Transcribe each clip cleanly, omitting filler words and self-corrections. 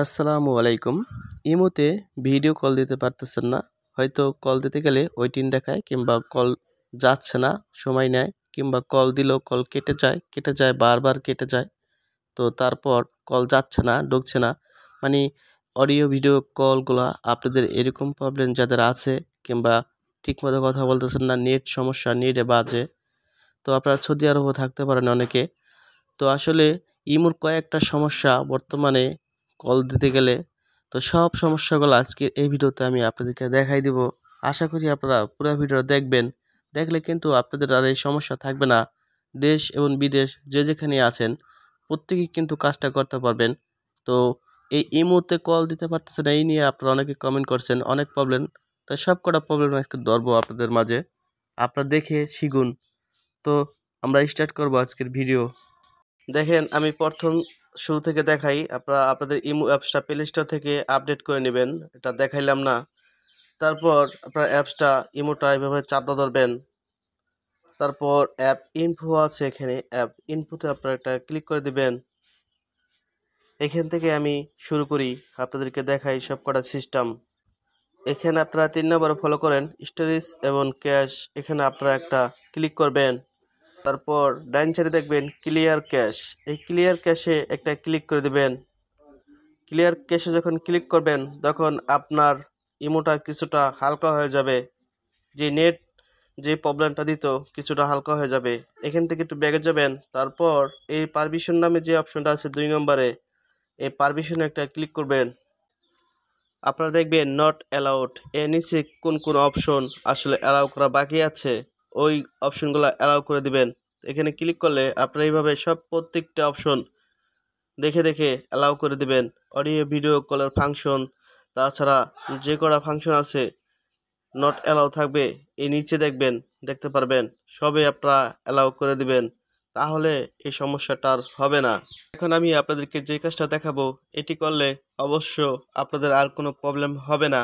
আসসালামু আলাইকুম। ইমোতে ভিডিও কল দিতে পারতেছেন না। হয়তো কল দিতে গেলে ওয়েটিং দেখায় কিংবা কল যাচ্ছে না, সময় নেয় কিংবা কল দিলেও কল কেটে যায় বারবার কেটে যায়। তো তারপর কল যাচ্ছে না, ঢুকছে না। মানে অডিও ভিডিও কলগুলা আপনাদের এরকম প্রবলেম যাদের আছে কিংবা ঠিকমতো কথা বলতেছেন না, নেট সমস্যা, নেটে বাজে। তো আপনারা সৌদি আরবেও থাকতে পারেন অনেকে। তো আসলে ইমোর কয়েকটা সমস্যা বর্তমানে কল দিতে গেলে। তো সব সমস্যাগুলো আজকে এই ভিডিওতে আমি আপনাদেরকে দেখাই দিব। আশা করি আপনারা পুরো ভিডিও দেখবেন। দেখলে কিন্তু আপনাদের আর এই সমস্যা থাকবে না। দেশ এবং বিদেশ যে যেখানে আছেন প্রত্যেকেই কিন্তু কাজটা করতে পারবেন। তো এই ইমোতে কল দিতে পারতেছেন এই নিয়ে আপনারা অনেকে কমেন্ট করছেন, অনেক প্রবলেম। তো সব কটা প্রবলেম আজকে ধরবো আপনাদের মাঝে। আপনারা দেখে শিখুন। তো আমরা স্টার্ট করবো আজকের ভিডিও। দেখেন আমি প্রথম শুরু থেকে দেখাই। আপনাদের ইমো অ্যাপসটা প্লে স্টোর থেকে আপডেট করে নেবেন, এটা দেখাইলাম না। তারপর আপনার অ্যাপসটা ইমোটা এভাবে চাপটা ধরবেন। তারপর অ্যাপ ইনফো আছে, এখানে অ্যাপ ইনফোতে আপনারা একটা ক্লিক করে দিবেন। এখান থেকে আমি শুরু করি, আপনাদেরকে দেখাই সব কটা সিস্টেম। এখানে আপনারা 3 নম্বরে ফলো করেন স্টোরেজ এবং ক্যাশ, এখানে আপনারা একটা ক্লিক করবেন। তারপর ডাইন সাইডে দেখবেন ক্লিয়ার ক্যাশ, এই ক্লিয়ার ক্যাশে একটা ক্লিক করে দিবেন। ক্লিয়ার ক্যাশে যখন ক্লিক করবেন তখন আপনার ইমোটা কিছুটা হালকা হয়ে যাবে, যে নেট যে প্রবলেমটা দিত কিছুটা হালকা হয়ে যাবে। এখান থেকে একটু ব্যাগে যাবেন। তারপর এই পারমিশন নামে যে অপশনটা আছে 2 নম্বরে, এই পারমিশনে একটা ক্লিক করবেন। আপনারা দেখবেন নট অ্যালাউড, এর নিচে কোন কোন অপশন আসলে অ্যালাউ করা বাকি আছে ওই অপশনগুলো অ্যালাউ করে দিবেন। এখানে ক্লিক করলে আপনারা এইভাবে সব প্রত্যেকটা অপশন দেখে দেখে অ্যালাউ করে দিবেন। অডিও ভিডিও কলের ফাংশন, তাছাড়া যে কটা ফাংশন আছে নট অ্যালাউ থাকবে এই নিচে দেখতে পারবেন, সবে আপনারা অ্যালাউ করে দিবেন। তাহলে এই সমস্যাটা আর হবে না। এখন আমি আপনাদেরকে যে কাজটা দেখাবো এটি করলে অবশ্য আপনাদের আর কোনো প্রবলেম হবে না।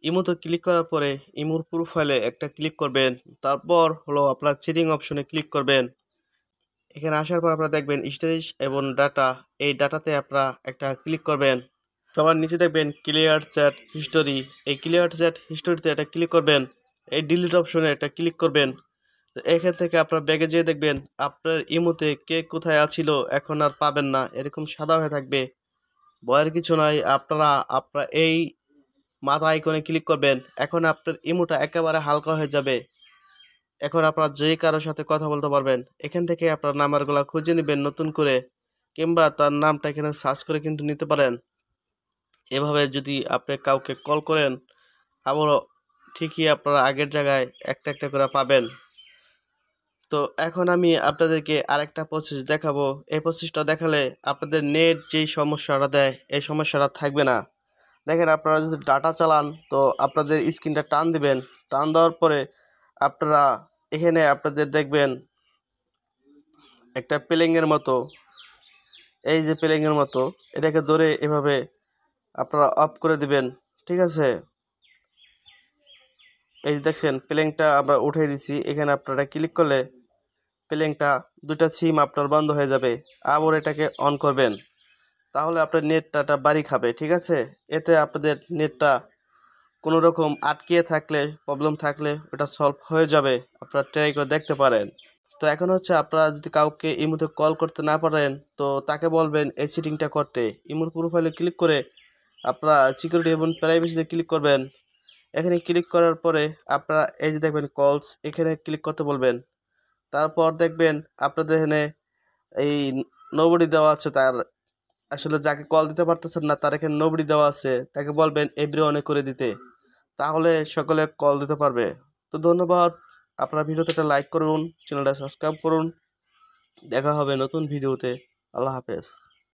ইমোতে ক্লিক করার পরে ইমোর প্রোফাইলে একটা ক্লিক করবেন। তারপর হলো আপনার সেটিং অপশনে ক্লিক করবেন। এখানে আসার পর আপনারা দেখবেন স্টোরেজ এবং ডাটা, এই ডাটাতে আপনারা একটা ক্লিক করবেন। সবার নিচে দেখবেন ক্লিয়ার চ্যাট হিস্টোরি, এই ক্লিয়ার চ্যাট হিস্টোরিতে একটা ক্লিক করবেন। এই ডিলিট অপশনে একটা ক্লিক করবেন। তো এখান থেকে আপনার ব্যাগে যেয়ে দেখবেন আপনার ইমোতে কে কোথায় আছিল এখন আর পাবেন না, এরকম সাদা হয়ে থাকবে। ভয়ের কিছু নাই, আপনারা এই মাথা আইকনে ক্লিক করবেন। এখন আপনার ইমোটা একেবারে হালকা হয়ে যাবে। এখন আপনারা যে কারোর সাথে কথা বলতে পারবেন। এখান থেকে আপনার নাম্বারগুলো খুঁজে নেবেন নতুন করে, কিংবা তার নামটা এখানে সার্চ করে কিন্তু নিতে পারেন। এভাবে যদি আপনি কাউকে কল করেন আবারও ঠিকই আপনারা আগের জায়গায় একটা একটা করে পাবেন। তো এখন আমি আপনাদেরকে আরেকটা প্রসেস দেখাবো। এই প্রসেসটা দেখালে আপনাদের নেট যেই সমস্যাটা দেয় এই সমস্যাটা থাকবে না। দেখেন আপনারা যদি ডাটা চালান তো আপনাদের স্ক্রিনটা টান দিবেন। টান দেওয়ার পরে আপনারা এখানে আপনাদের দেখবেন একটা প্লেইংয়ের মতো, এই যে প্লেইংয়ের মতো, এটাকে ধরে এভাবে আপনারা অফ করে দিবেন। ঠিক আছে, এই যে দেখছেন প্লেইংটা আমরা উঠিয়ে দিছি। এখানে আপনারা ক্লিক করলে প্লেইংটা দুটা সিম আপনার বন্ধ হয়ে যাবে। আবার এটাকে অন করবেন, তাহলে আপনার নেটটা বাড়ি খাবে। ঠিক আছে, এতে আপনাদের নেটটা কোনো রকম আটকিয়ে থাকলে, প্রবলেম থাকলে ওটা সলভ হয়ে যাবে। আপনারা ট্রাই করে দেখতে পারেন। তো এখন হচ্ছে আপনারা যদি কাউকে ইমোতে কল করতে না পারেন তো তাকে বলবেন এই সেটিংটা করতে। ইমোর প্রোফাইলে ক্লিক করে আপনারা সিকিউরিটি এবং প্রাইভেসিতে ক্লিক করবেন। এখানে ক্লিক করার পরে আপনারা এই যে দেখবেন কলস, এখানে ক্লিক করতে বলবেন। তারপর দেখবেন আপনাদের এখানে এই নোবডি দেওয়া আছে, তার আসলে যাকে কল দিতে পারতেছেন না তার এখানে নোবডি দেওয়া আছে, তাকে বলবেন এভরিওয়ানে করে দিতে, তাহলে সকলে কল দিতে পারবে। তো ধন্যবাদ, আপনারা ভিডিওতে একটা লাইক করুন, চ্যানেলটা সাবস্ক্রাইব করুন। দেখা হবে নতুন ভিডিওতে। আল্লাহ হাফেজ।